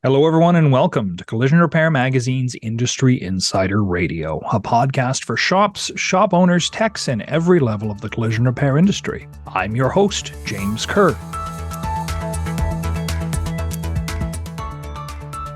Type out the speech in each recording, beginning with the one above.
Hello, everyone, and welcome to Collision Repair Magazine's Industry Insider Radio, a podcast for shops, shop owners, techs, and every level of the collision repair industry. I'm your host, James Kerr.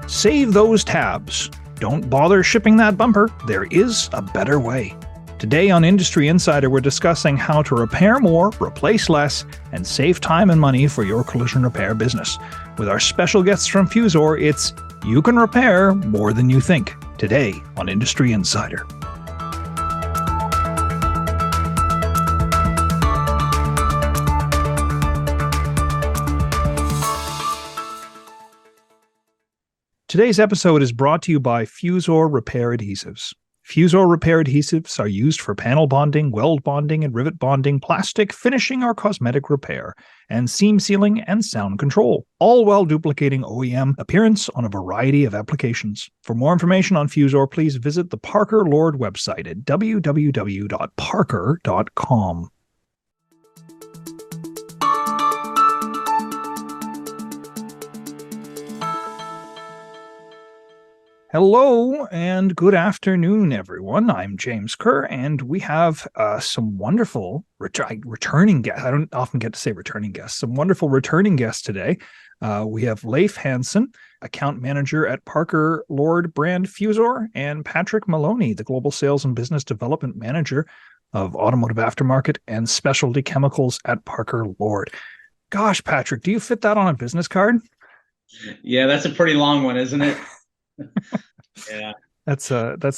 Save those tabs. Don't bother shipping that bumper. There is a better way. Today on Industry Insider, we're discussing how to repair more, replace less, and save time and money for your collision repair business. With our special guests from Fusor, it's You Can Repair More Than You Think. Today on Industry Insider. Today's episode is brought to you by Fusor Repair Adhesives. Fusor repair adhesives are used for panel bonding, weld bonding, and rivet bonding, plastic finishing or cosmetic repair, and seam sealing and sound control, all while duplicating OEM appearance on a variety of applications. For more information on Fusor, please visit the Parker Lord website at www.parker.com. Hello and good afternoon, everyone. I'm James Kerr, and we have some wonderful returning guests. I don't often get to say returning guests. Some wonderful returning guests today. We have Leif Hansson, account manager at Parker Lord brand Fusor, and Patrick Maloney, the global sales and business development manager of automotive aftermarket and specialty chemicals at Parker Lord. Gosh, Patrick, do you fit that on a business card? Yeah, that's a pretty long one, isn't it? Yeah, that's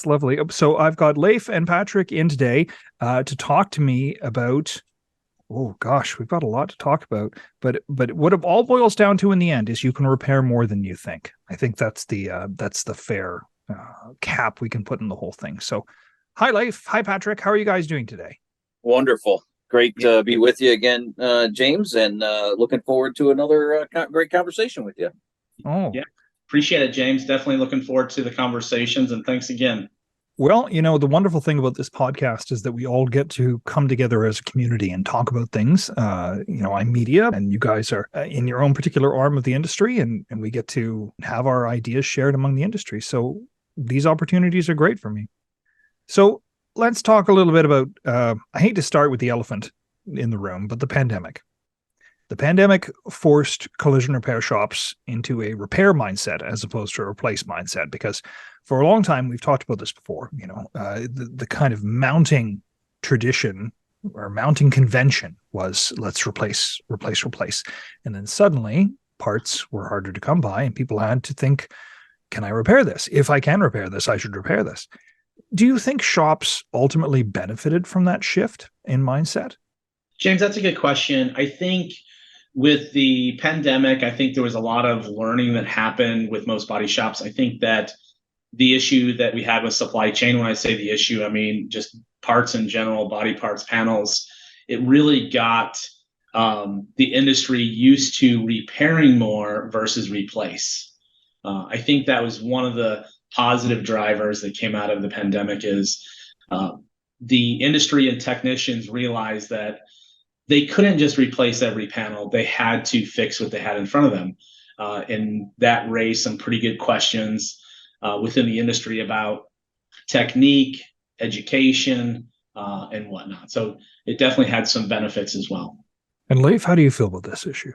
lovely. So I've got Leif and Patrick in today to talk to me about. Oh gosh, we've got a lot to talk about. But what it all boils down to in the end is you can repair more than you think. I think that's the fair cap we can put in the whole thing. So, hi Leif, hi Patrick, how are you guys doing today? Wonderful, great to be with you again, James, and looking forward to another great conversation with you. Oh yeah. Appreciate it, James. Definitely looking forward to the conversations, and thanks again. Well, the wonderful thing about this podcast is that we all get to come together as a community and talk about things. I'm media, and you guys are in your own particular arm of the industry, and we get to have our ideas shared among the industry. So these opportunities are great for me. So let's talk a little bit about, I hate to start with the elephant in the room, but the pandemic. The pandemic forced collision repair shops into a repair mindset as opposed to a replace mindset, because for a long time, we've talked about this before, the kind of mounting tradition or mounting convention was let's replace. And then suddenly parts were harder to come by and people had to think, can I repair this? If I can repair this, I should repair this. Do you think shops ultimately benefited from that shift in mindset? James, that's a good question. I think with the pandemic, I think there was a lot of learning that happened with most body shops. I think that the issue that we had with supply chain, when I say the issue, I mean just parts in general, body parts, panels, it really got the industry used to repairing more versus replace. I think that was one of the positive drivers that came out of the pandemic is the industry and technicians realized that they couldn't just replace every panel. They had to fix what they had in front of them. And that raised some pretty good questions within the industry about technique, education, and whatnot. So it definitely had some benefits as well. And Leif, how do you feel about this issue?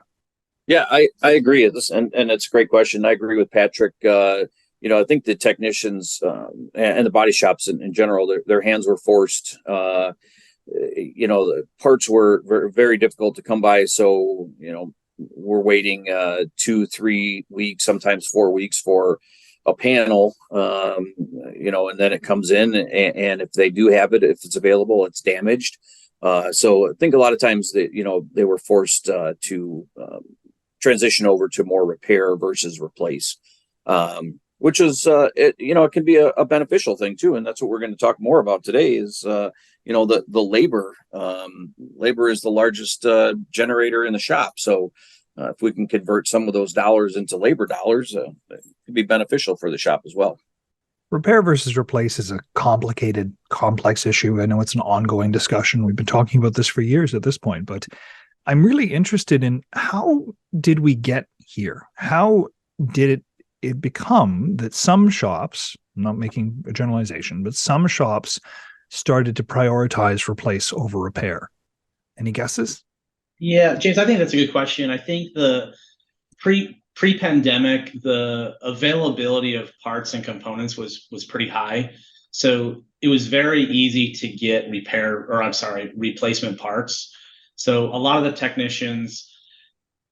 Yeah, I agree with this, and it's a great question. I agree with Patrick. I think the technicians and the body shops in general, their hands were forced. The parts were very difficult to come by. So, we're waiting 2-3 weeks, sometimes 4 weeks for a panel, and then it comes in and if they do have it, if it's available, it's damaged. So I think a lot of times that, they were forced to transition over to more repair versus replace, which is, it can be a beneficial thing too. And that's what we're going to talk more about today is, the labor. Labor is the largest generator in the shop. So if we can convert some of those dollars into labor dollars, it could be beneficial for the shop as well. Repair versus replace is a complicated, complex issue. I know it's an ongoing discussion. We've been talking about this for years at this point, but I'm really interested in how did we get here? How did it it become that some shops, I'm not making a generalization, but some shops started to prioritize replace over repair? Any guesses? Yeah, James, I think that's a good question. I think the pre-pandemic, the availability of parts and components was pretty high. So it was very easy to get replacement parts. So a lot of the technicians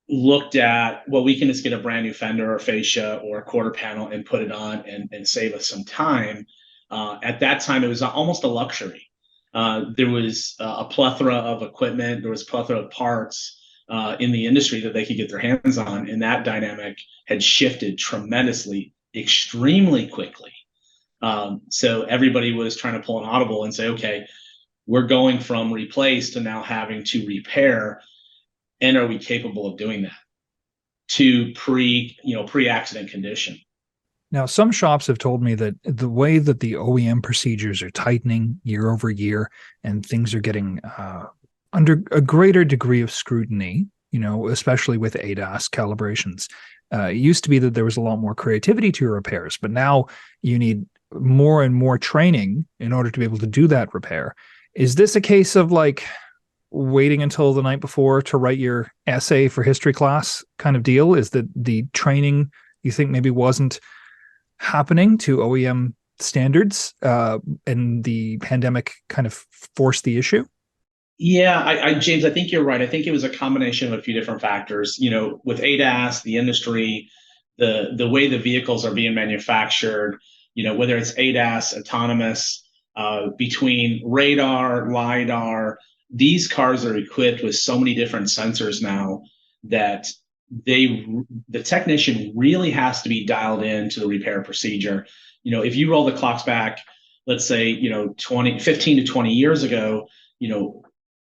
looked at, well, we can just get a brand new fender or fascia or a quarter panel and put it on and save us some time. At that time, it was almost a luxury. There was a plethora of equipment, there was a plethora of parts in the industry that they could get their hands on, and that dynamic had shifted tremendously, extremely quickly. So everybody was trying to pull an audible and say, okay, we're going from replace to now having to repair, and are we capable of doing that to pre-accident condition? Now, some shops have told me that the way that the OEM procedures are tightening year over year and things are getting under a greater degree of scrutiny, especially with ADAS calibrations. It used to be that there was a lot more creativity to your repairs, but now you need more and more training in order to be able to do that repair. Is this a case of like waiting until the night before to write your essay for history class kind of deal? Is that the training you think maybe wasn't happening to OEM standards, and the pandemic kind of forced the issue? Yeah, James, I think you're right. I think it was a combination of a few different factors. With ADAS, the industry, the way the vehicles are being manufactured, whether it's ADAS, autonomous, between radar, LiDAR, these cars are equipped with so many different sensors now that the technician really has to be dialed into the repair procedure. If you roll the clocks back, let's say, 15 to 20 years ago,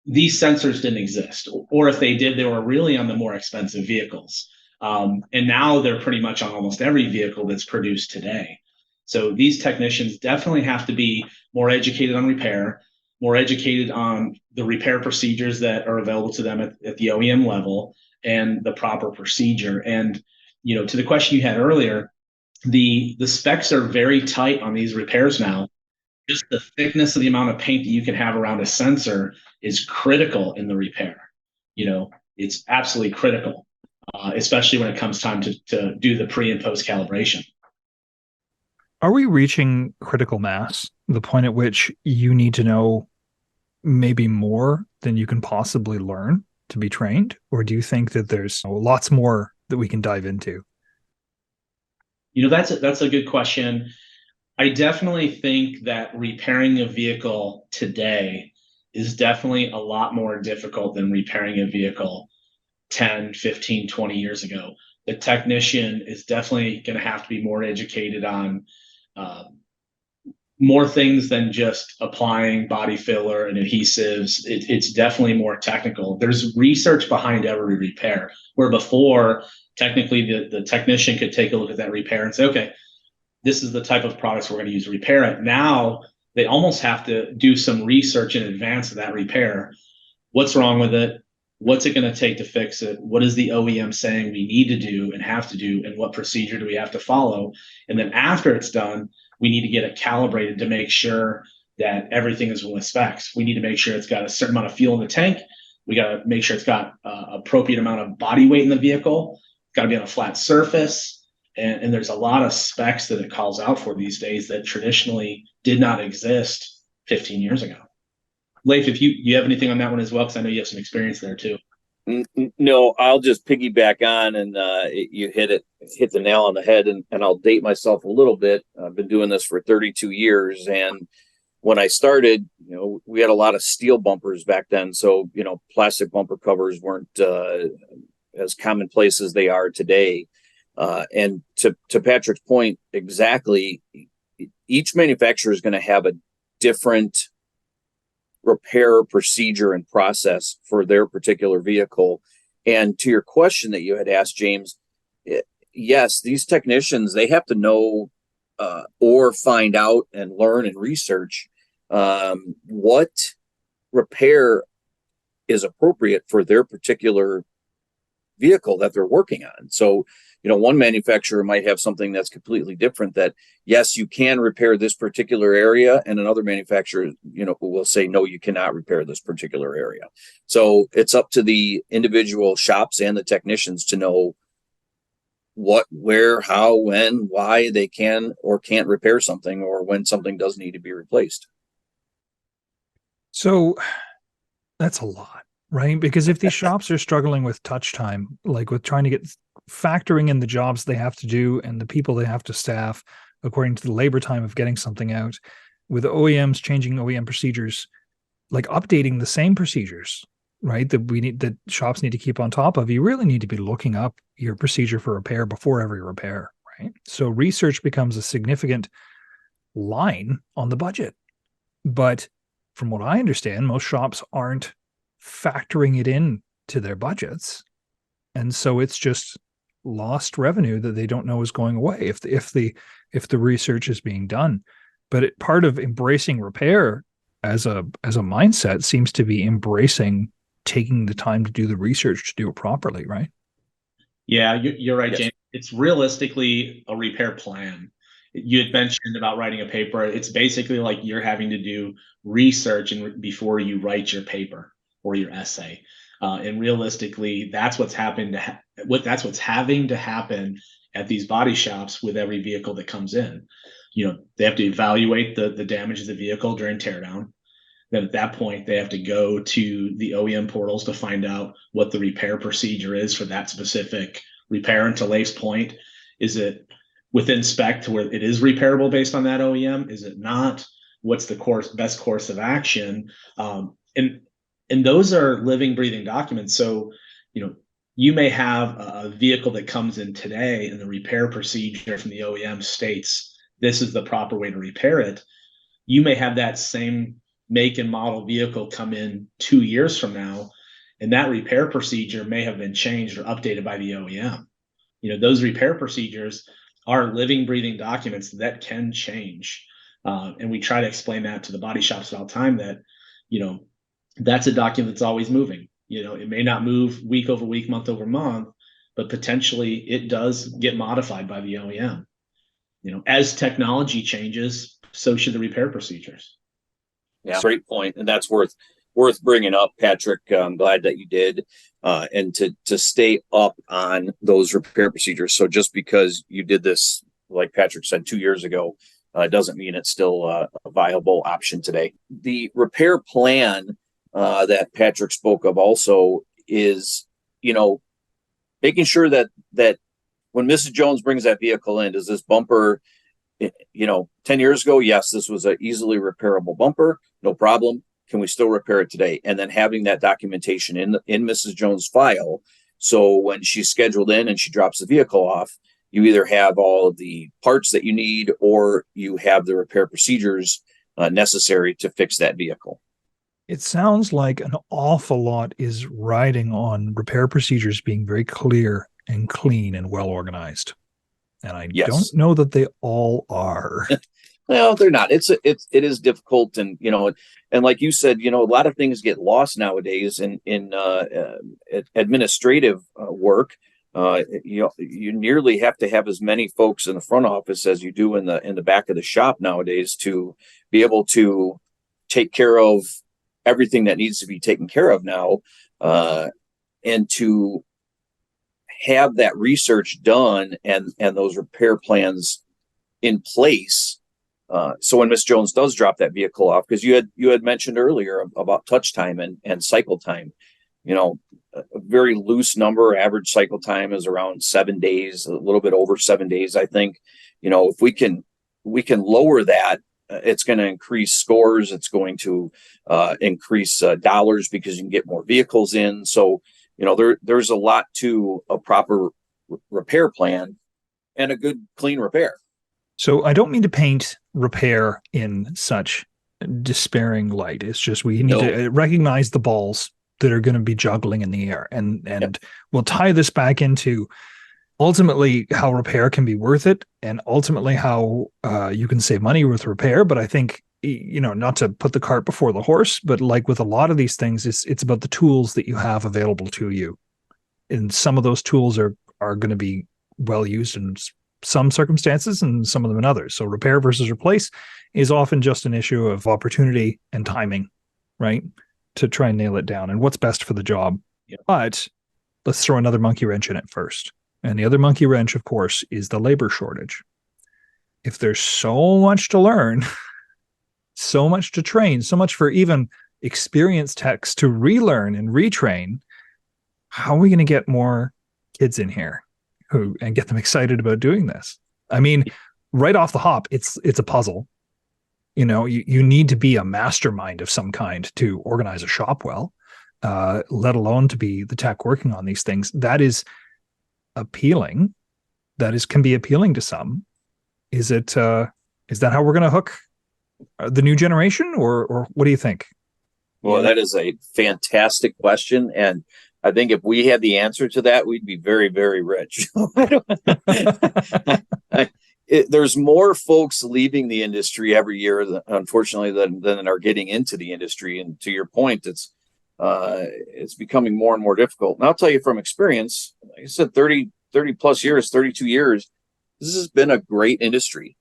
these sensors didn't exist, or if they did, they were really on the more expensive vehicles. And now they're pretty much on almost every vehicle that's produced today. So these technicians definitely have to be more educated on repair, more educated on the repair procedures that are available to them at the OEM level and the proper procedure. And, to the question you had earlier, the specs are very tight on these repairs now. Just the thickness of the amount of paint that you can have around a sensor is critical in the repair. It's absolutely critical, especially when it comes time to do the pre and post calibration. Are we reaching critical mass, the point at which you need to know maybe more than you can possibly learn to be trained? Or do you think that there's lots more that we can dive into? That's a good question. I definitely think that repairing a vehicle today is definitely a lot more difficult than repairing a vehicle 10, 15, 20 years ago. The technician is definitely going to have to be more educated on more things than just applying body filler and adhesives. It's definitely more technical. There's research behind every repair, where before, technically, the technician could take a look at that repair and say, okay, this is the type of products we're going to use to repair it. Now, they almost have to do some research in advance of that repair. What's wrong with it? What's it going to take to fix it? What is the OEM saying we need to do and have to do? And what procedure do we have to follow? And then after it's done, we need to get it calibrated to make sure that everything is with specs. We need to make sure it's got a certain amount of fuel in the tank. We got to make sure it's got appropriate amount of body weight in the vehicle. It's got to be on a flat surface. And there's a lot of specs that it calls out for these days that traditionally did not exist 15 years ago. Leif, if you have anything on that one as well, because I know you have some experience there too. No, I'll just piggyback on, and you hit the nail on the head, and I'll date myself a little bit. I've been doing this for 32 years, and when I started, we had a lot of steel bumpers back then, so plastic bumper covers weren't as commonplace as they are today. And to Patrick's point, exactly, each manufacturer is going to have a different repair procedure and process for their particular vehicle. And to your question that you had asked, James, yes, these technicians, they have to know or find out and learn and research what repair is appropriate for their particular vehicle that they're working on. So one manufacturer might have something that's completely different, that yes, you can repair this particular area, and another manufacturer, will say, no, you cannot repair this particular area. So it's up to the individual shops and the technicians to know what, where, how, when, why they can or can't repair something, or when something does need to be replaced. So that's a lot, right? Because if these shops are struggling with touch time, like with trying to get factoring in the jobs they have to do and the people they have to staff according to the labor time of getting something out, with OEMs changing OEM procedures, like updating the same procedures, right? That shops need to keep on top of. You really need to be looking up your procedure for repair before every repair, right? So research becomes a significant line on the budget. But from what I understand, most shops aren't factoring it in to their budgets. And so it's just lost revenue that they don't know is going away if the research is being done. But part of embracing repair as a mindset seems to be embracing taking the time to do the research to do it properly, right? Yeah, you're right, Yes. James. It's realistically a repair plan. You had mentioned about writing a paper. It's basically like you're having to do research before you write your paper or your essay. And realistically, that's what's happened. That's what's having to happen at these body shops with every vehicle that comes in. They have to evaluate the damage of the vehicle during teardown. Then at that point, they have to go to the OEM portals to find out what the repair procedure is for that specific repair. And to Leif's point, is it within spec to where it is repairable based on that OEM? Is it not? What's the best course of action? And those are living, breathing documents. So, you may have a vehicle that comes in today and the repair procedure from the OEM states this is the proper way to repair it. You may have that same make and model vehicle come in 2 years from now, and that repair procedure may have been changed or updated by the OEM. Those repair procedures are living, breathing documents that can change. And we try to explain that to the body shops all the time that, that's a document that's always moving. It may not move week over week, month over month, but potentially it does get modified by the OEM. As technology changes, so should the repair procedures. Yeah, great point, and that's worth bringing up, Patrick. I'm glad that you did, and to stay up on those repair procedures. So just because you did this, like Patrick said, 2 years ago, doesn't mean it's still a viable option today. The repair plan that Patrick spoke of also is, making sure that when Mrs. Jones brings that vehicle in, does this bumper, 10 years ago, yes, this was an easily repairable bumper, no problem. Can we still repair it today? And then having that documentation in Mrs. Jones' file. So when she's scheduled in and she drops the vehicle off, you either have all of the parts that you need, or you have the repair procedures necessary to fix that vehicle. It sounds like an awful lot is riding on repair procedures being very clear and clean and well organized. And I don't know that they all are. Well, they're not. It is difficult, and and like you said, a lot of things get lost nowadays in administrative work. You nearly have to have as many folks in the front office as you do in the back of the shop nowadays to be able to take care of everything that needs to be taken care of now, and to have that research done and those repair plans in place. So when Miss Jones does drop that vehicle off, because you had mentioned earlier about touch time and cycle time, a very loose number. Average cycle time is around 7 days, a little bit over 7 days, I think. If we can lower that, it's going to increase scores. It's going to increase dollars because you can get more vehicles in. So, there's a lot to a proper repair plan and a good, clean repair. So I don't mean to paint repair in such despairing light. It's just we need to recognize the balls that are going to be juggling in the air. And we'll tie this back into ultimately how repair can be worth it, and ultimately how you can save money with repair. But I think, not to put the cart before the horse, but like with a lot of these things, it's about the tools that you have available to you. And some of those tools are going to be well used in some circumstances and some of them in others. So repair versus replace is often just an issue of opportunity and timing, right? To try and nail it down and what's best for the job. Yeah. But let's throw another monkey wrench in it first. And the other monkey wrench, of course, is the labor shortage. If there's so much to learn, so much to train, so much for even experienced techs to relearn and retrain, how are we going to get more kids in here and get them excited about doing this? I mean, right off the hop, it's a puzzle. You need to be a mastermind of some kind to organize a shop well, let alone to be the tech working on these things. That is appealing. Can be appealing to some. Is that how we're going to hook the new generation, or what do you think? Well, that is a fantastic question, and I think if we had the answer to that, we'd be very, very rich. There's more folks leaving the industry every year, unfortunately, than are getting into the industry. And to your point, it's becoming more and more difficult. And I'll tell you from experience, like I said, 30 plus years, 32 years, this has been a great industry,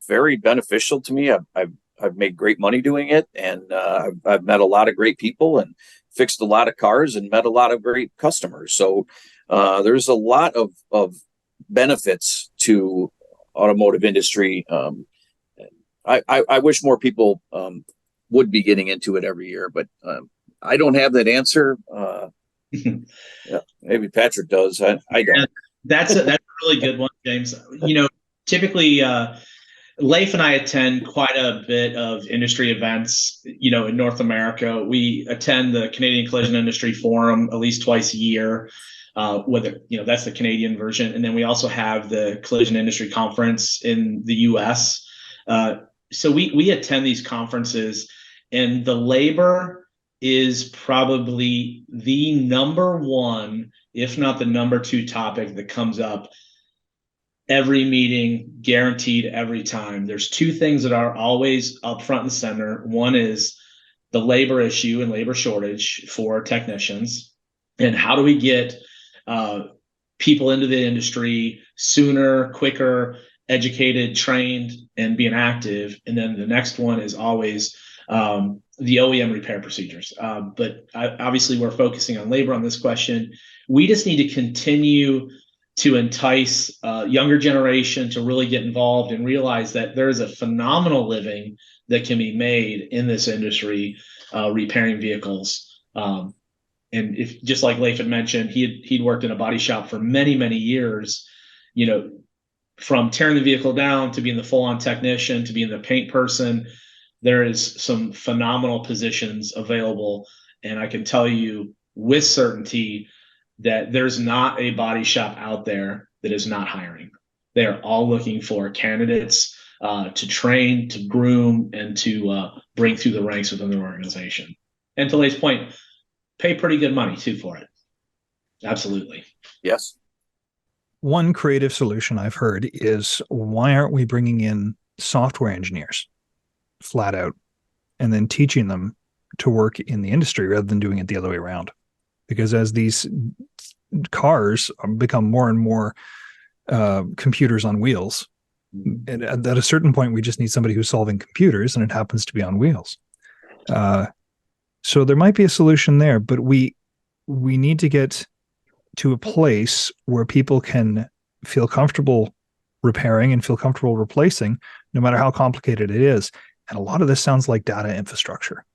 very beneficial to me. I've made great money doing it, and I've met a lot of great people and fixed a lot of cars and met a lot of great customers. So there's a lot of benefits to automotive industry. I wish more people would be getting into it every year, but I don't have that answer. Yeah, maybe Patrick does. I don't. That's a really good one, James. Typically, Leif and I attend quite a bit of industry events, in North America. We attend the Canadian Collision Industry Forum at least twice a year, that's the Canadian version. And then we also have the Collision Industry Conference in the US. So we attend these conferences, and the labor is probably the number one, if not the number two topic that comes up every meeting, guaranteed every time. There's two things that are always up front and center. One is the labor issue and labor shortage for technicians, and how do we get people into the industry sooner, quicker, educated, trained, and being active. And then the next one is always the OEM repair procedures. But obviously we're focusing on labor on this question. We just need to continue to entice younger generation to really get involved and realize that there is a phenomenal living that can be made in this industry, repairing vehicles. And if, just like Leif had mentioned, he'd worked in a body shop for many, many years, from tearing the vehicle down to being the full-on technician to being the paint person. There is some phenomenal positions available. And I can tell you with certainty that there's not a body shop out there that is not hiring. They are all looking for candidates to train, to groom, and to bring through the ranks within their organization. And to Leif's point, pay pretty good money too for it. Absolutely. Yes. One creative solution I've heard is, why aren't we bringing in software engineers flat out and then teaching them to work in the industry rather than doing it the other way around? Because as these cars become more and more computers on wheels, and at a certain point, we just need somebody who's solving computers, and it happens to be on wheels. So there might be a solution there, but we need to get to a place where people can feel comfortable repairing and feel comfortable replacing, no matter how complicated it is. And a lot of this sounds like data infrastructure,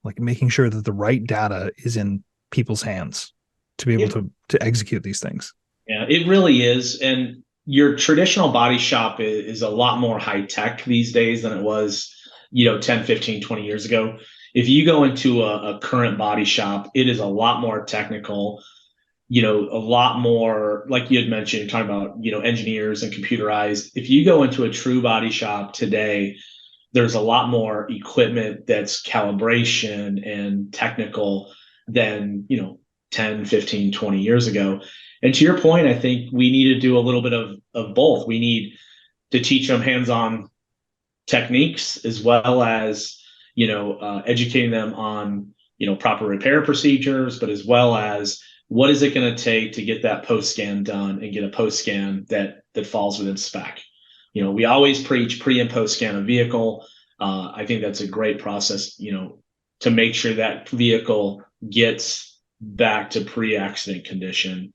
like making sure that the right data is in people's hands to be able to execute these things. Yeah, it really is. And your traditional body shop is a lot more high tech these days than it was, 10, 15, 20 years ago. If you go into a current body shop, it is a lot more technical, a lot more, like you had mentioned, talking about, engineers and computerized. If you go into a true body shop today, there's a lot more equipment that's calibration and technical than, 10, 15, 20 years ago. And to your point, I think we need to do a little bit of both. We need to teach them hands-on techniques, as well as, educating them on, proper repair procedures, but as well as what is it going to take to get that post scan done and get a post scan that falls within spec? We always preach pre and post scan a vehicle. I think that's a great process, to make sure that vehicle gets back to pre-accident condition.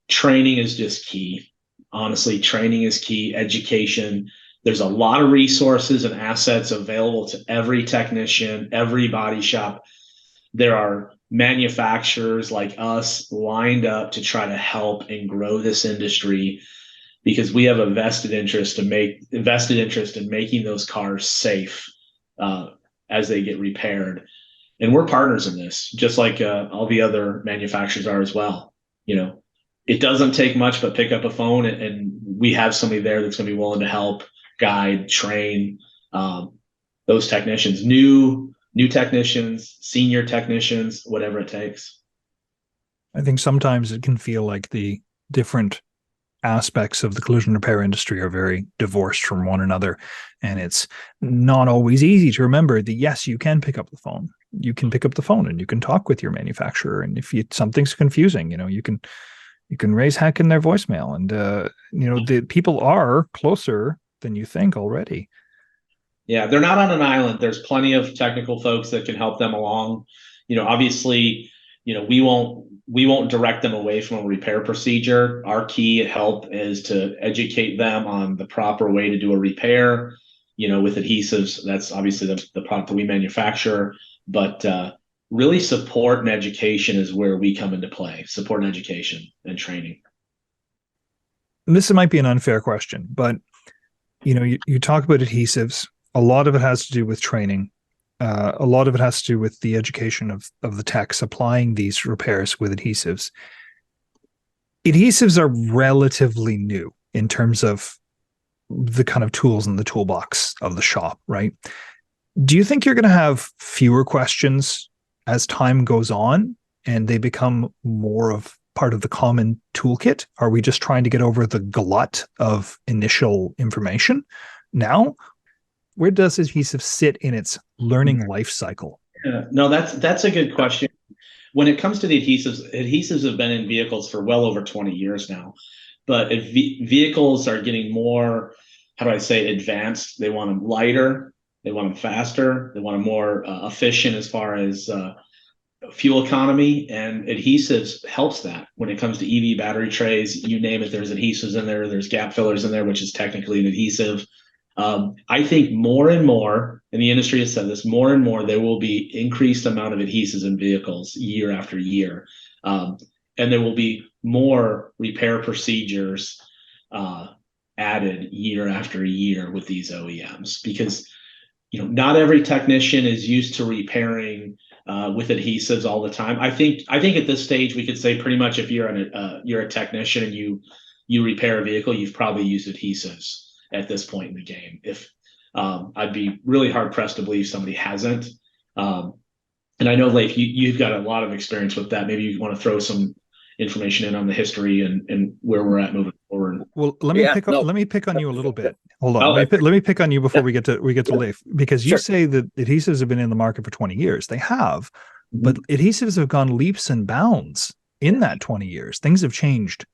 Training is just key. Honestly, training is key. Education. There's a lot of resources and assets available to every technician, every body shop. There are manufacturers like us lined up to try to help and grow this industry, because we have a vested interest in making those cars safe as they get repaired. And we're partners in this, just like all the other manufacturers are as well. It doesn't take much but pick up a phone, and we have somebody there that's going to be willing to help, guide, train those technicians, new technicians, senior technicians, whatever it takes. I think sometimes it can feel like the different aspects of the collision repair industry are very divorced from one another. And it's not always easy to remember that, yes, you can pick up the phone. You can pick up the phone and you can talk with your manufacturer. And if something's confusing, you can raise heck in their voicemail. And, the people are closer than you think already. Yeah, they're not on an island. There's plenty of technical folks that can help them along. Obviously, we won't direct them away from a repair procedure. Our key help is to educate them on the proper way to do a repair. With adhesives, that's obviously the product that we manufacture. But really, support and education is where we come into play. Support and education and training. This might be an unfair question, but you talk about adhesives. A lot of it has to do with training. A lot of it has to do with the education of the techs applying these repairs with adhesives. Adhesives are relatively new in terms of the kind of tools in the toolbox of the shop, right? Do you think you're going to have fewer questions as time goes on and they become more of part of the common toolkit? Are we just trying to get over the glut of initial information now? Where does adhesive sit in its learning life cycle? No, that's a good question. When it comes to the adhesives have been in vehicles for well over 20 years now. But if vehicles are getting more, how do I say, advanced, they want them lighter, they want them faster, they want them more efficient as far as fuel economy, and adhesives helps that. When it comes to EV battery trays, you name it, there's adhesives in there, there's gap fillers in there, which is technically an adhesive. I think more and more, and the industry has said this, more and more there will be increased amount of adhesives in vehicles year after year. And there will be more repair procedures added year after year with these OEMs, because not every technician is used to repairing with adhesives all the time. I think at this stage we could say pretty much if you're a technician and you repair a vehicle, you've probably used adhesives at this point in the game. If I'd be really hard pressed to believe somebody hasn't. And I know, Leif, you've got a lot of experience with that. Maybe you want to throw some information in on the history and where we're at moving forward. Well, let me pick on you a little bit. Hold on. Let me pick on you before we get to Leif, because you say that adhesives have been in the market for 20 years. They have, but adhesives have gone leaps and bounds in that 20 years. Things have changed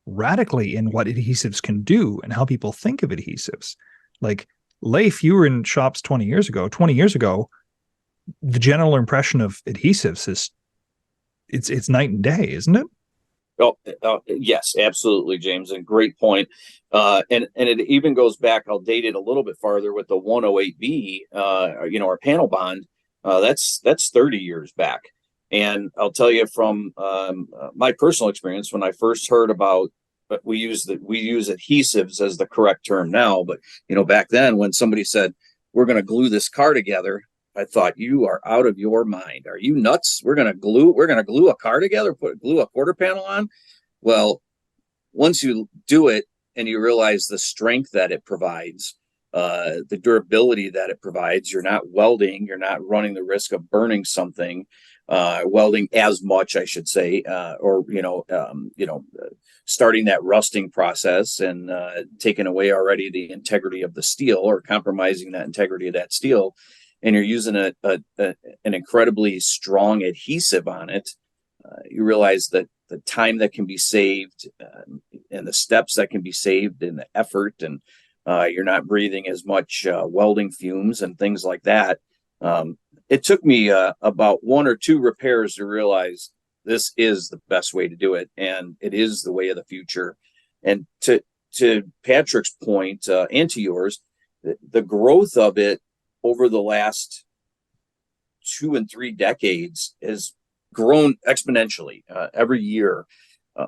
radically in what adhesives can do and how people think of adhesives. Like, Leif, you were in shops 20 years ago. 20 years ago, the general impression of adhesives is it's night and day, isn't it? Yes, absolutely, James, and great point. And it even goes back, I'll date it a little bit farther with the 108B, our panel bond. That's 30 years back. And I'll tell you from my personal experience, when I first heard about, we use adhesives as the correct term now, but back then when somebody said we're going to glue this car together, I thought, you are out of your mind. Are you nuts? We're going to glue a car together, glue a quarter panel on. Well, once you do it and you realize the strength that it provides, the durability that it provides, you're not welding, you're not running the risk of burning something, welding as much, I should say, or starting that rusting process and taking away already the integrity of the steel or compromising that integrity of that steel. And you're using an incredibly strong adhesive on it, you realize that the time that can be saved and the steps that can be saved and the effort, and you're not breathing as much welding fumes and things like that. It took me about one or two repairs to realize this is the best way to do it, and it is the way of the future. And to Patrick's point, and to yours, the growth of it over the last 2 and 3 decades has grown exponentially. Every year,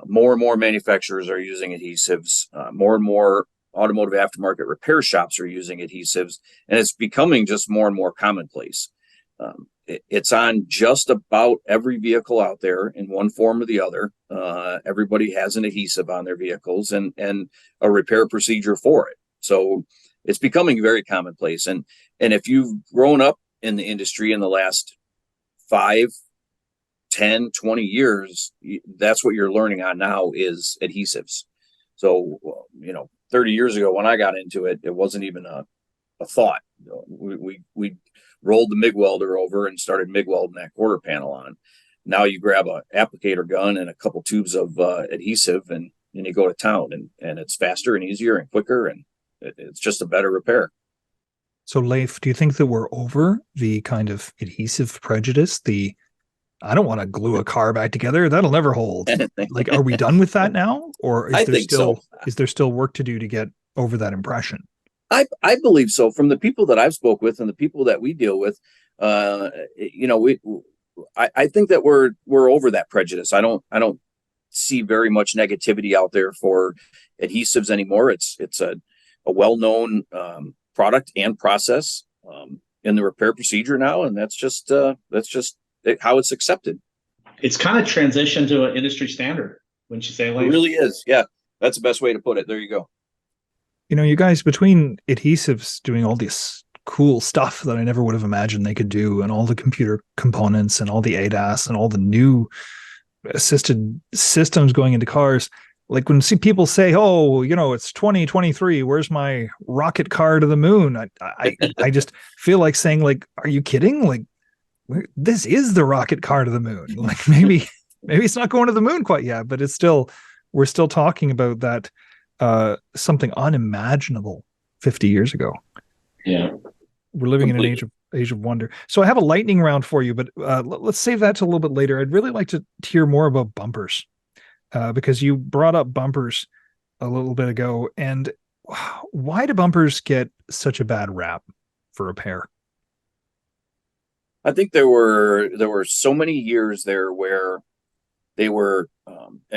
more and more manufacturers are using adhesives. More and more automotive aftermarket repair shops are using adhesives, and it's becoming just more and more commonplace. It's on just about every vehicle out there in one form or the other. Everybody has an adhesive on their vehicles and a repair procedure for it. So it's becoming very commonplace. And if you've grown up in the industry in the last 5, 10, 20 years, that's what you're learning on now is adhesives. So, 30 years ago when I got into it, it wasn't even a thought. We rolled the MIG welder over and started MIG welding that quarter panel on. Now you grab an applicator gun and a couple tubes of adhesive and you go to town, and it's faster and easier and quicker, and it's just a better repair. So, Leif, do you think that we're over the kind of adhesive prejudice? I don't want to glue a car back together. That'll never hold. Like, are we done with that now? Or is there still work to do to get over that impression? I believe so. From the people that I've spoke with and the people that we deal with, I think that we're over that prejudice. I don't see very much negativity out there for adhesives anymore. It's a well-known product and process in the repair procedure now, and that's just how it's accepted. It's kind of transitioned to an industry standard, wouldn't you say, Leif? It really is. Yeah, that's the best way to put it. There you go. You guys, between adhesives doing all this cool stuff that I never would have imagined they could do, and all the computer components and all the ADAS and all the new assisted systems going into cars, like when people say, oh, it's 2023, where's my rocket car to the moon? I just feel like saying, like, are you kidding? Like, this is the rocket car to the moon. Like, maybe it's not going to the moon quite yet, but we're still talking about that, something unimaginable 50 years ago. Yeah. We're living in an age of wonder. So I have a lightning round for you, but let's save that to a little bit later. I'd really like to hear more about bumpers, because you brought up bumpers a little bit ago. And why do bumpers get such a bad rap for repair? I think there were so many years there where they were,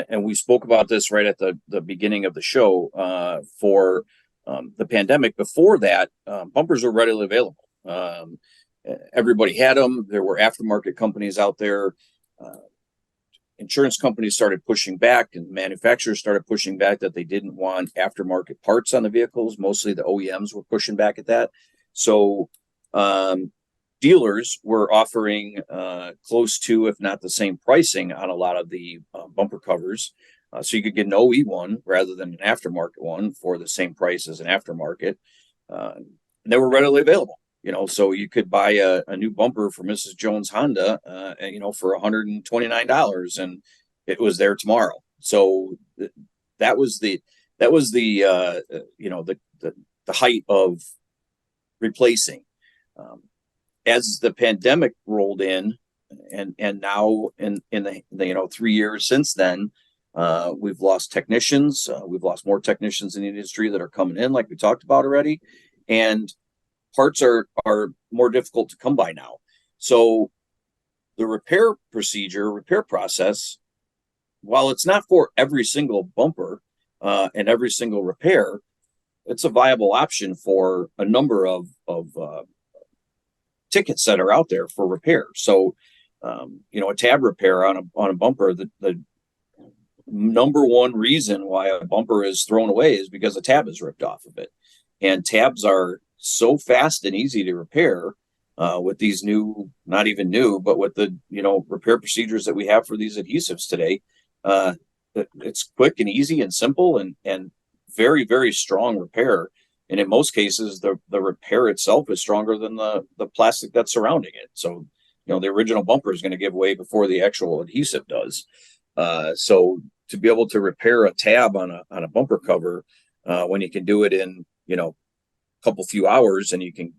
and we spoke about this right at the beginning of the show, for the pandemic. Before that, bumpers were readily available. Everybody had them. There were aftermarket companies out there. Insurance companies started pushing back, and manufacturers started pushing back that they didn't want aftermarket parts on the vehicles. Mostly the OEMs were pushing back at that. So dealers were offering close to, if not the same pricing on a lot of the bumper covers. So you could get an OE one rather than an aftermarket one for the same price as an aftermarket. They were readily available, so you could buy a new bumper for Mrs. Jones Honda, for $129, and it was there tomorrow. So that was the height of replacing. As the pandemic rolled in, and now in the 3 years since then, we've lost technicians. We've lost more technicians in the industry that are coming in, like we talked about already, and parts are more difficult to come by now. So the repair process, while it's not for every single bumper and every single repair, it's a viable option for a number of tickets that are out there for repair. So, a tab repair on a bumper, the number one reason why a bumper is thrown away is because a tab is ripped off of it. And tabs are so fast and easy to repair with these new, not even new, but with the, repair procedures that we have for these adhesives today. It's quick and easy and simple and very, very strong repair. And in most cases, the repair itself is stronger than the plastic that's surrounding it. So the original bumper is going to give way before the actual adhesive does. So to be able to repair a tab on a bumper cover, when you can do it in, a couple few hours, and you can,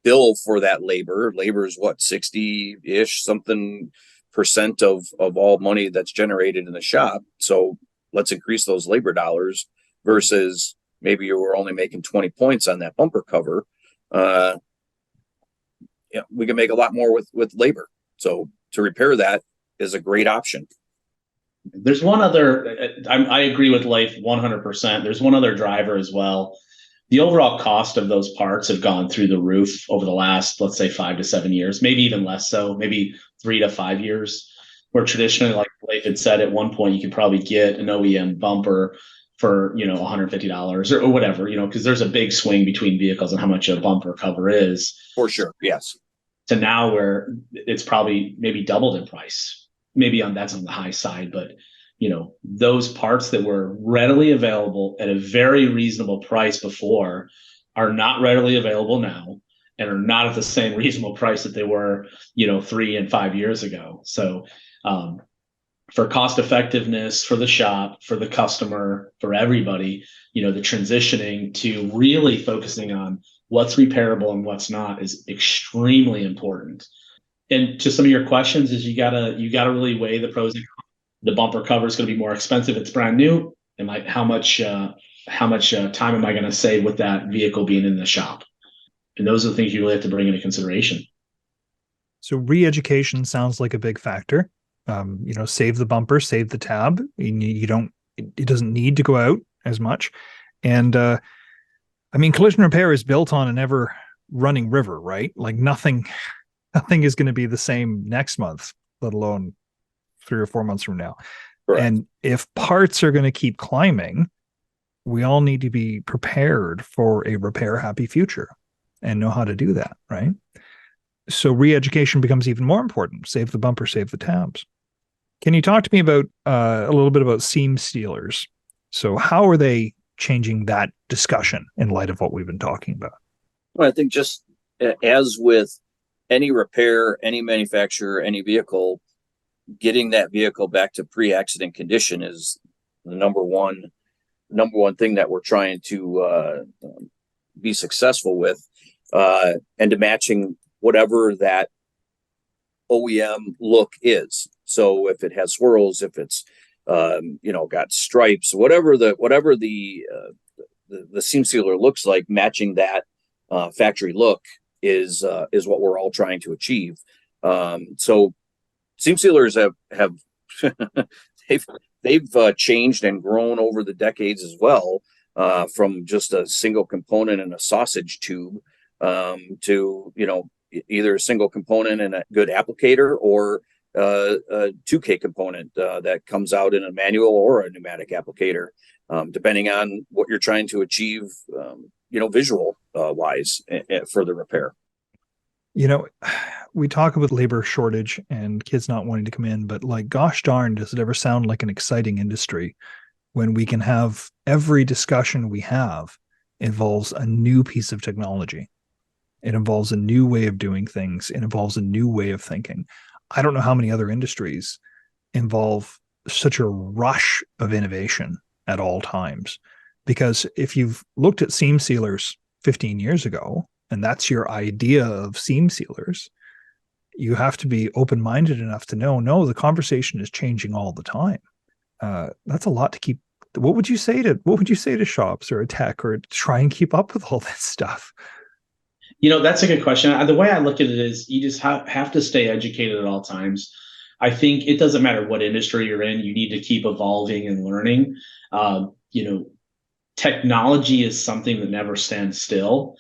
bill for that labor. Labor is what, 60-ish something percent of all money that's generated in the shop. So let's increase those labor dollars versus maybe you were only making 20 points on that bumper cover. We can make a lot more with labor. So to repair that is a great option. There's one other, I agree with Leif 100%. There's one other driver as well. The overall cost of those parts have gone through the roof over the last, let's say, 5 to 7 years, maybe even less so, maybe 3 to 5 years, where traditionally, like Leif had said, at one point, you could probably get an OEM bumper for, $150 or whatever, because there's a big swing between vehicles and how much a bumper cover is. For sure. Yes. To now where it's probably maybe doubled in price. Maybe that's on the high side, but those parts that were readily available at a very reasonable price before are not readily available now, and are not at the same reasonable price that they were, 3 and 5 years ago. So for cost effectiveness, for the shop, for the customer, for everybody, the transitioning to really focusing on what's repairable and what's not is extremely important. And to some of your questions is you gotta really weigh the pros and cons. The bumper cover is going to be more expensive. It's brand new. How much time am I going to save with that vehicle being in the shop? And those are the things you really have to bring into consideration. So re-education sounds like a big factor. Save the bumper, save the tab. You don't. It doesn't need to go out as much. And collision repair is built on an ever running river, right? Like nothing is going to be the same next month, let alone 3 or 4 months from now. Correct. And if parts are going to keep climbing, we all need to be prepared for a repair happy future and know how to do that, right? So re-education becomes even more important. Save the bumper, save the tabs. Can you talk to me about a little bit about seam sealers? So how are they changing that discussion in light of what we've been talking about? Well, I think just as with any repair, any manufacturer, any vehicle, getting that vehicle back to pre-accident condition is the number one thing that we're trying to be successful with, and to matching whatever that OEM look is. So if it has swirls, if it's got stripes, whatever the seam sealer looks like, matching that factory look is what we're all trying to achieve. So seam sealers have they've changed and grown over the decades as well, from just a single component in a sausage tube to either a single component and a good applicator, or a 2K component that comes out in a manual or a pneumatic applicator, depending on what you're trying to achieve, visual wise for the repair. We talk about labor shortage and kids not wanting to come in, but like, gosh darn, does it ever sound like an exciting industry when we can have every discussion we have involves a new piece of technology. It involves a new way of doing things. It involves a new way of thinking. I don't know how many other industries involve such a rush of innovation at all times, because if you've looked at seam sealers 15 years ago, and that's your idea of seam sealers, you have to be open-minded enough to know, no, the conversation is changing all the time. That's a lot to keep. What would you say to shops or a tech, or try and keep up with all this stuff? That's a good question. The way I look at it is you just have to stay educated at all times. I think it doesn't matter what industry you're in, you need to keep evolving and learning. Technology is something that never stands still.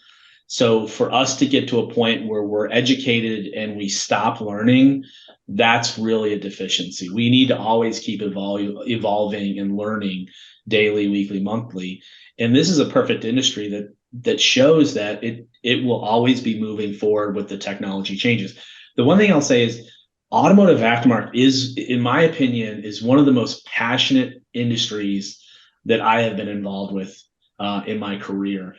So for us to get to a point where we're educated and we stop learning, that's really a deficiency. We need to always keep evolving and learning daily, weekly, monthly. And this is a perfect industry that shows that it will always be moving forward with the technology changes. The one thing I'll say is automotive aftermarket is, in my opinion, is one of the most passionate industries that I have been involved with in my career.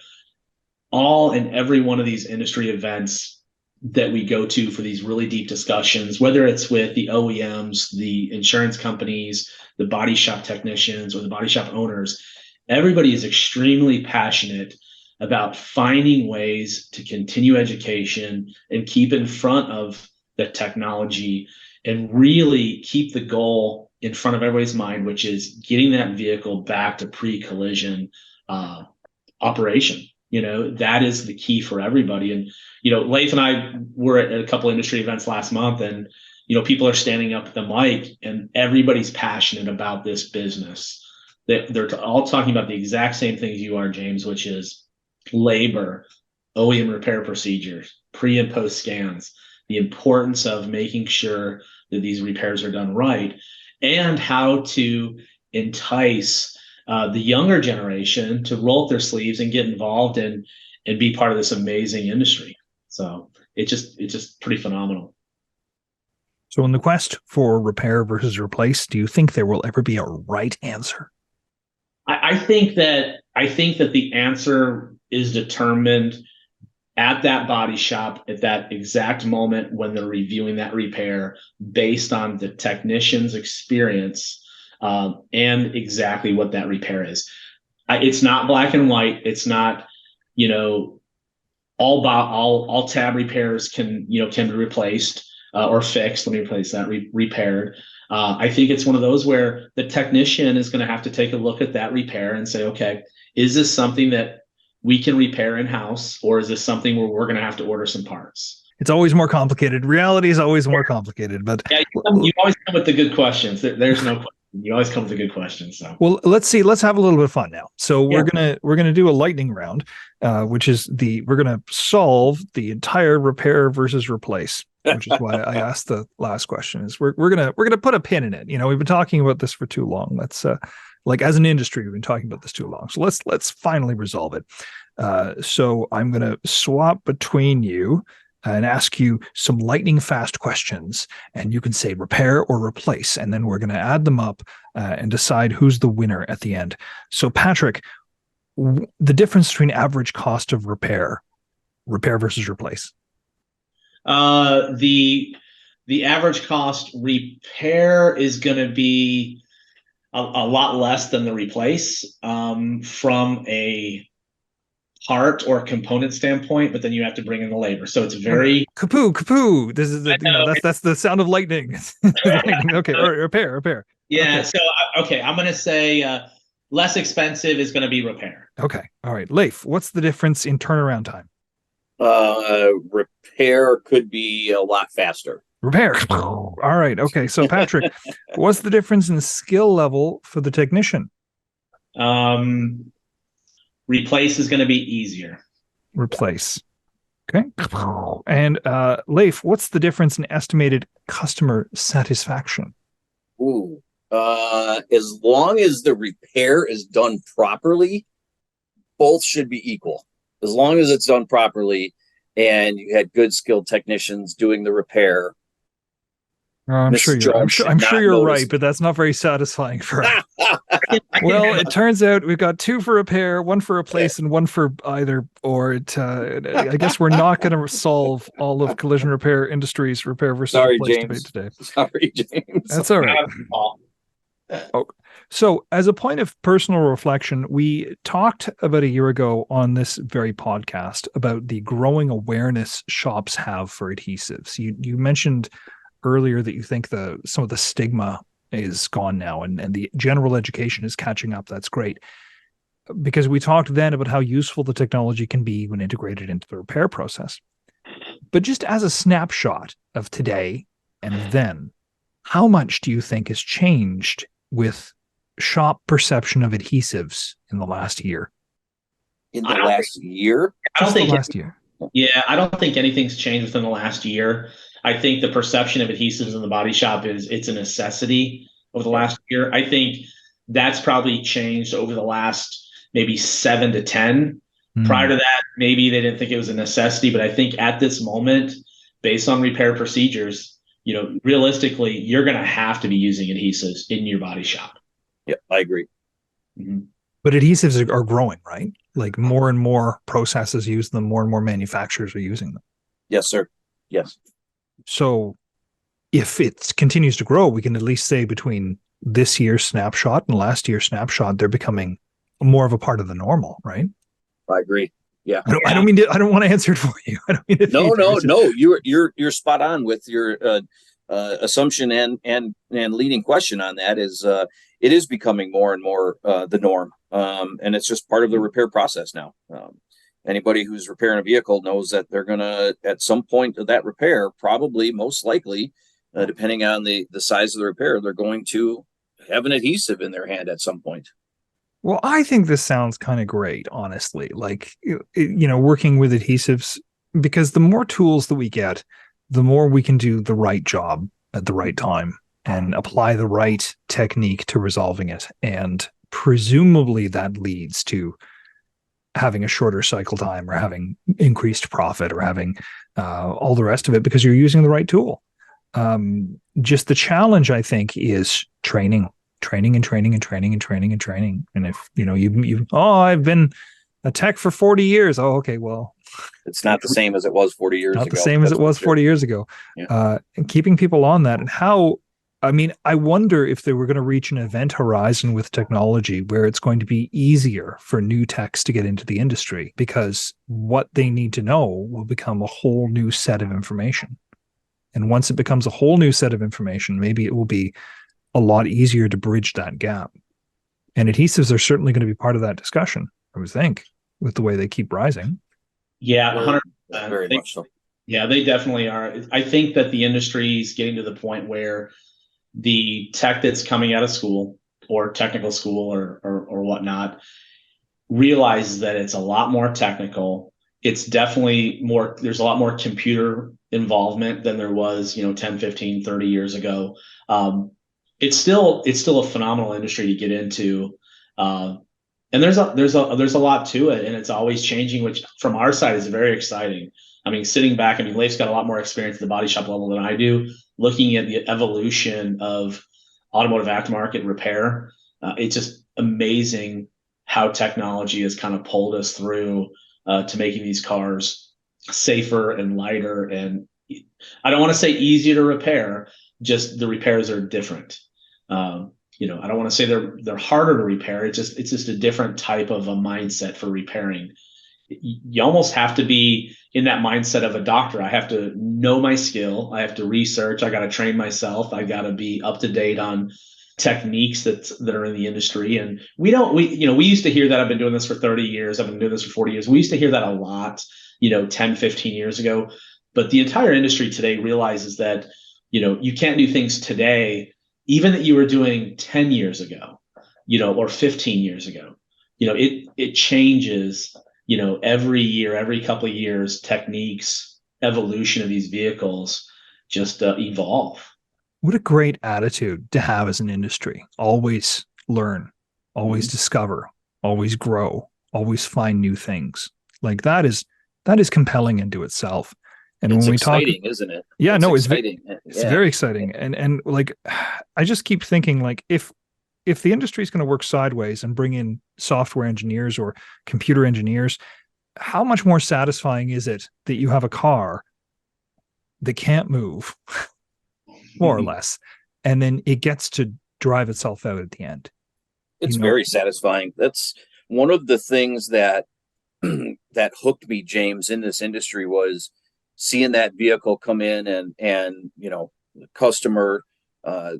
All and every one of these industry events, that we go to for these really deep discussions, whether it's with the OEMs, the insurance companies, the body shop technicians, or the body shop owners, everybody is extremely passionate about finding ways to continue education and keep in front of the technology and really keep the goal in front of everybody's mind, which is getting that vehicle back to pre-collision operation. That is the key for everybody. And, Leif and I were at a couple industry events last month, and, people are standing up at the mic and everybody's passionate about this business. They're all talking about the exact same things you are, James, which is labor, OEM repair procedures, pre and post scans, the importance of making sure that these repairs are done right, and how to entice the younger generation to roll up their sleeves and get involved and be part of this amazing industry. So it's just pretty phenomenal. So in the quest for repair versus replace, do you think there will ever be a right answer? I think that the answer is determined at that body shop at that exact moment when they're reviewing that repair based on the technician's experience and exactly what that repair is. It's not black and white. It's not, all tab repairs can be replaced or fixed. Let me replace that, repaired. I think it's one of those where the technician is going to have to take a look at that repair and say, okay, is this something that we can repair in-house, or is this something where we're going to have to order some parts? It's always more complicated. Reality is always more complicated, but yeah, you always come with the good questions. There's no question. You always come with the good questions. So, well, let's have a little bit of fun now. So we're gonna do a lightning round, which is we're gonna solve the entire repair versus replace, which is why I asked the last question. Is we're gonna put a pin in it. We've been talking about this for too long. Let's as an industry, we've been talking about this too long. So let's finally resolve it. So I'm gonna swap between you and ask you some lightning fast questions, and you can say repair or replace, and then we're going to add them up and decide who's the winner at the end. So Patrick, the difference between average cost of repair versus replace. The average cost repair is going to be a lot less than the replace from a part or component standpoint, but then you have to bring in the labor. So it's very kapoo. This is that's the sound of lightning. Lightning. Okay, or repair. Yeah. Okay. So I'm going to say less expensive is going to be repair. Okay. All right, Leif, what's the difference in turnaround time? Repair could be a lot faster. Repair. All right. Okay. So Patrick, what's the difference in skill level for the technician? Replace is going to be easier. Replace. Okay. And Leif, what's the difference in estimated customer satisfaction? Ooh. As long as the repair is done properly, both should be equal. As long as it's done properly and you had good skilled technicians doing the repair. I'm sure you're right, but that's not very satisfying for us. Well, it turns out we've got two for repair, one for replace, and one for either or. I guess we're not going to solve all of collision repair industry's repair versus replace debate today. Sorry, James. That's all right. Oh, so as a point of personal reflection, we talked about a year ago on this very podcast about the growing awareness shops have for adhesives. You mentioned earlier that you think some of the stigma is gone now and the general education is catching up. That's great. Because we talked then about how useful the technology can be when integrated into the repair process. But just as a snapshot of today and then, how much do you think has changed with shop perception of adhesives in the last year? In the last year? I don't think last year. Yeah, I don't think anything's changed within the last year. I think the perception of adhesives in the body shop it's a necessity over the last year. I think that's probably changed over the last maybe 7 to 10. Prior to that, maybe they didn't think it was a necessity, but I think at this moment, based on repair procedures, realistically, you're going to have to be using adhesives in your body shop. Yeah, I agree. Mm-hmm. But adhesives are growing, right? Like more and more processes use them, more and more manufacturers are using them. Yes, sir. Yes. So if it continues to grow, we can at least say between this year's snapshot and last year's snapshot, they're becoming more of a part of the normal, right? I agree. Yeah. I don't want to answer it for you. I don't mean to No. You're spot on with your assumption and leading question on that is it is becoming more and more the norm, and it's just part of the repair process now. Anybody who's repairing a vehicle knows that they're gonna at some point of that repair, probably most likely, depending on the size of the repair, they're going to have an adhesive in their hand at some point. Well, I think this sounds kind of great, honestly. Like, working with adhesives, because the more tools that we get, the more we can do the right job at the right time and apply the right technique to resolving it. And presumably that leads to having a shorter cycle time or having increased profit or having all the rest of it because you're using the right tool. Just the challenge, I think, is training. And if I've been a tech for 40 years. Oh, okay. Well, it's not the same as it was 40 years ago. Not the same as it was 40 years ago. Yeah. And keeping people on that, and I wonder if they were going to reach an event horizon with technology where it's going to be easier for new techs to get into the industry because what they need to know will become a whole new set of information. And once it becomes a whole new set of information, maybe it will be a lot easier to bridge that gap. And adhesives are certainly going to be part of that discussion, I would think, with the way they keep rising. Yeah, 100%. Very much so. Yeah, they definitely are. I think that the industry is getting to the point where the tech that's coming out of school or technical school or whatnot realizes that it's a lot more technical. It's definitely more, there's a lot more computer involvement than there was, 10, 15, 30 years ago. It's still a phenomenal industry to get into. And there's a lot to it, and it's always changing, which from our side is very exciting. I mean, sitting back, Leif's got a lot more experience at the body shop level than I do, looking at the evolution of automotive aftermarket repair. It's just amazing how technology has kind of pulled us through to making these cars safer and lighter. And I don't want to say easier to repair, just the repairs are different. I don't want to say they're harder to repair. It's just a different type of a mindset for repairing. You almost have to be in that mindset of a doctor. I have to know my skill. I have to research. I got to train myself. I got to be up to date on techniques that are in the industry. And we used to hear that. I've been doing this for 30 years. I've been doing this for 40 years. We used to hear that a lot, 10, 15 years ago. But the entire industry today realizes that, you can't do things today, even that you were doing 10 years ago, or 15 years ago. It changes, every year, every couple of years, techniques, evolution of these vehicles just evolve. What a great attitude to have as an industry. Always learn, always discover, always grow, always find new things. Like that is compelling into itself. And it's when we exciting, talk, isn't it? Yeah, it's exciting. It's very exciting. And like, I just keep thinking, like, if the industry is going to work sideways and bring in software engineers or computer engineers, how much more satisfying is it that you have a car that can't move, more or less, and then it gets to drive itself out at the end? It's very satisfying. That's one of the things that that hooked me, James, in this industry was seeing that vehicle come in and the customer,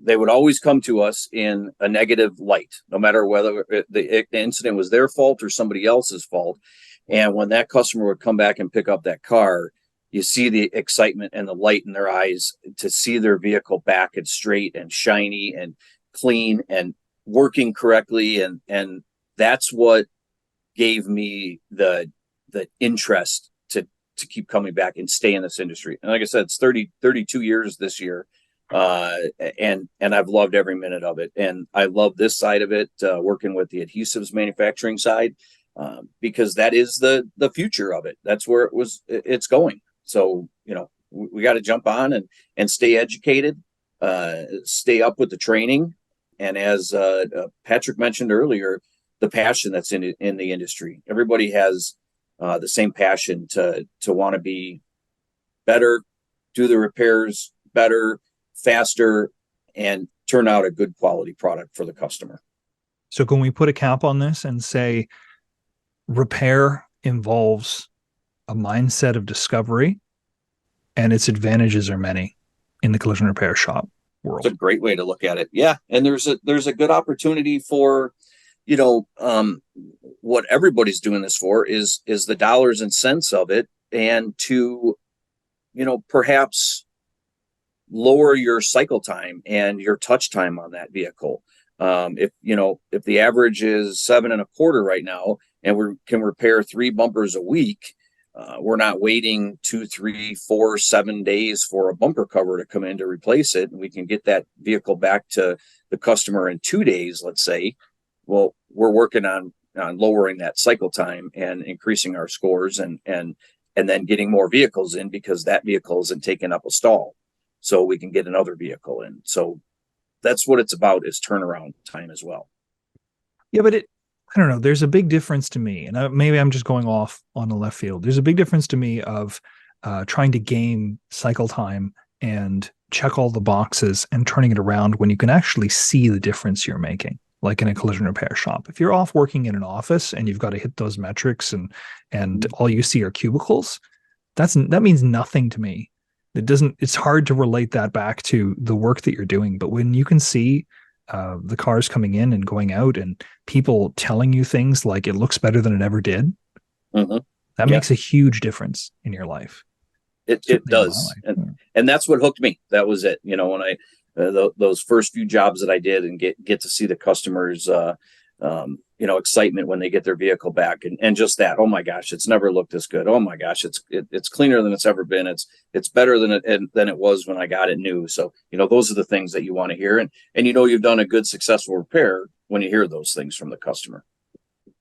they would always come to us in a negative light, no matter whether the incident was their fault or somebody else's fault. And when that customer would come back and pick up that car, you see the excitement and the light in their eyes to see their vehicle back and straight and shiny and clean and working correctly. And that's what gave me the interest to keep coming back and stay in this industry. And like I said, it's 32 years this year. And I've loved every minute of it. And I love this side of it, working with the adhesives manufacturing side, because that is the future of it. That's where it's going. So, we got to jump on and stay educated, stay up with the training. And as Patrick mentioned earlier, the passion that's in the industry, everybody has the same passion to want to be better, do the repairs better, faster, and turn out a good quality product for the customer. So can we put a cap on this and say repair involves a mindset of discovery, and its advantages are many in the collision repair shop world? It's a great way to look at it. Yeah. And there's a good opportunity for, what everybody's doing this for is the dollars and cents of it, and to, perhaps lower your cycle time and your touch time on that vehicle. If the average is 7.25 right now, and we can repair 3 bumpers a week, we're not waiting 2, 3, 4, 7 days for a bumper cover to come in to replace it. And we can get that vehicle back to the customer in 2 days, let's say. Well, we're working on lowering that cycle time and increasing our scores, and then getting more vehicles in, because that vehicle isn't taking up a stall. So we can get another vehicle in. So that's what it's about, is turnaround time as well. Yeah, but I don't know. There's a big difference to me, and maybe I'm just going off on the left field. There's a big difference to me of trying to game cycle time and check all the boxes and turning it around when you can actually see the difference you're making, like in a collision repair shop. If you're off working in an office and you've got to hit those metrics and all you see are cubicles, that means nothing to me. It's hard to relate that back to the work that you're doing. But when you can see the cars coming in and going out, and people telling you things like it looks better than it ever did, that makes a huge difference in your life. It does. And that's what hooked me. That was it. When I, those first few jobs that I did, and get to see the customers, excitement when they get their vehicle back, and just that, oh my gosh, it's never looked this good. Oh my gosh, it's cleaner than it's ever been. It's better than it was when I got it new. So, those are the things that you want to hear. And you've done a good, successful repair when you hear those things from the customer.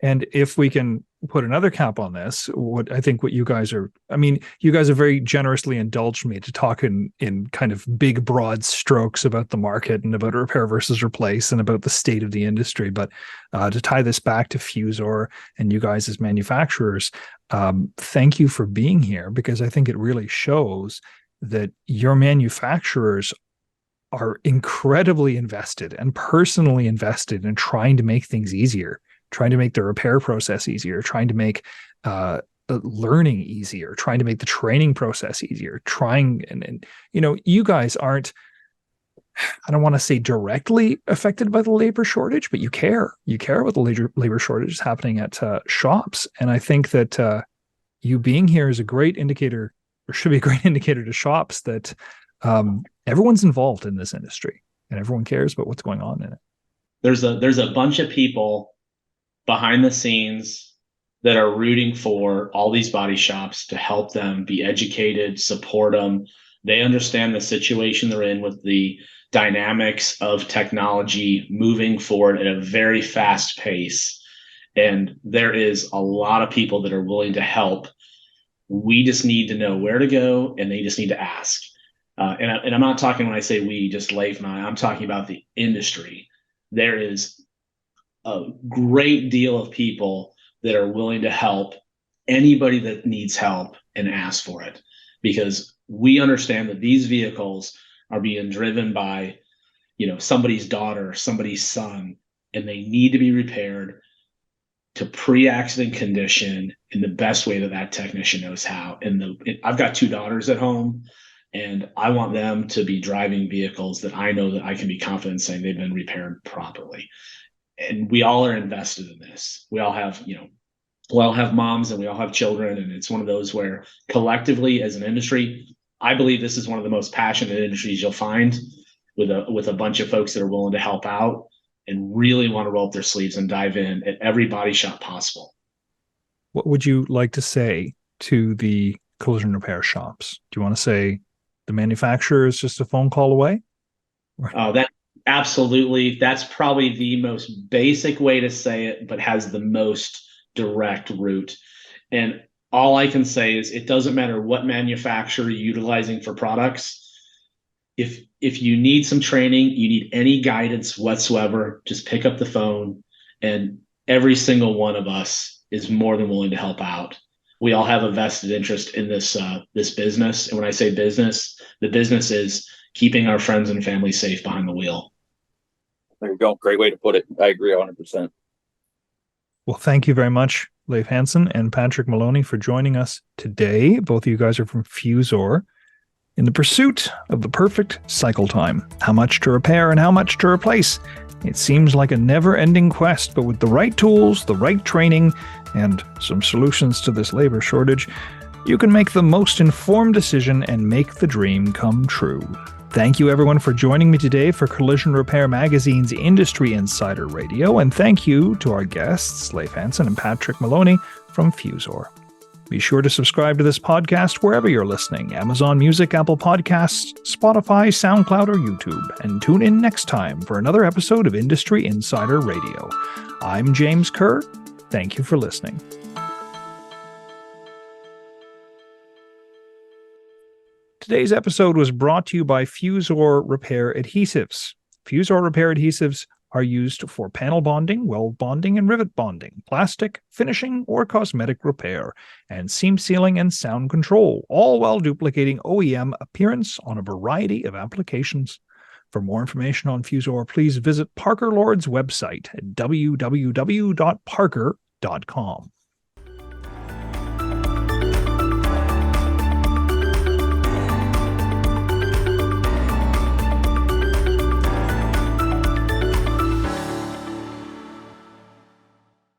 And if we can put another cap on this, what you guys are, you guys have very generously indulged me to talk in kind of big, broad strokes about the market and about repair versus replace and about the state of the industry. But to tie this back to Fusor and you guys as manufacturers, thank you for being here, because I think it really shows that your manufacturers are incredibly invested and personally invested in trying to make things easier, trying to make the repair process easier, trying to make learning easier, trying to make the training process easier, and you guys aren't, I don't want to say directly affected by the labor shortage, but you care about the labor shortage happening at shops. And I think that you being here is a great indicator, or should be a great indicator to shops, that everyone's involved in this industry and everyone cares about what's going on in it. There's a bunch of people behind the scenes that are rooting for all these body shops to help them be educated, support them. They understand the situation they're in with the dynamics of technology moving forward at a very fast pace. And there is a lot of people that are willing to help. We just need to know where to go, and they just need to ask. And I'm not talking, when I say we, just Leif and I'm talking about the industry. There is a great deal of people that are willing to help anybody that needs help and ask for it, because we understand that these vehicles are being driven by, somebody's daughter, somebody's son, and they need to be repaired to pre-accident condition in the best way that technician knows how. I've got 2 daughters at home, and I want them to be driving vehicles that I know that I can be confident saying they've been repaired properly. And we all are invested in this. We all have, moms, and we all have children. And it's one of those where collectively as an industry, I believe this is one of the most passionate industries you'll find, with a bunch of folks that are willing to help out and really want to roll up their sleeves and dive in at every body shop possible. What would you like to say to the collision repair shops? Do you want to say the manufacturer is just a phone call away? That absolutely. That's probably the most basic way to say it, but has the most direct route. And all I can say is it doesn't matter what manufacturer you're utilizing for products. If you need some training, you need any guidance whatsoever, just pick up the phone, and every single one of us is more than willing to help out. we all have a vested interest in this business. And when I say business, the business is keeping our friends and family safe behind the wheel. There you go. Great way to put it. I agree 100%. Well, thank you very much, Leif Hansson and Patrick Maloney, for joining us today. Both of you guys are from Fusor. In the pursuit of the perfect cycle time, how much to repair and how much to replace. It seems like a never-ending quest, but with the right tools, the right training, and some solutions to this labor shortage, you can make the most informed decision and make the dream come true. Thank you everyone for joining me today for Collision Repair Magazine's Industry Insider Radio, and thank you to our guests, Leif Hansson and Patrick Maloney from Fusor. Be sure to subscribe to this podcast wherever you're listening, Amazon Music, Apple Podcasts, Spotify, SoundCloud, or YouTube, and tune in next time for another episode of Industry Insider Radio. I'm James Kerr. Thank you for listening. Today's episode was brought to you by Fusor Repair Adhesives. Fusor Repair Adhesives are used for panel bonding, weld bonding, and rivet bonding, plastic, finishing, or cosmetic repair, and seam sealing and sound control, all while duplicating OEM appearance on a variety of applications. For more information on Fusor, please visit Parker Lord's website at www.parker.com.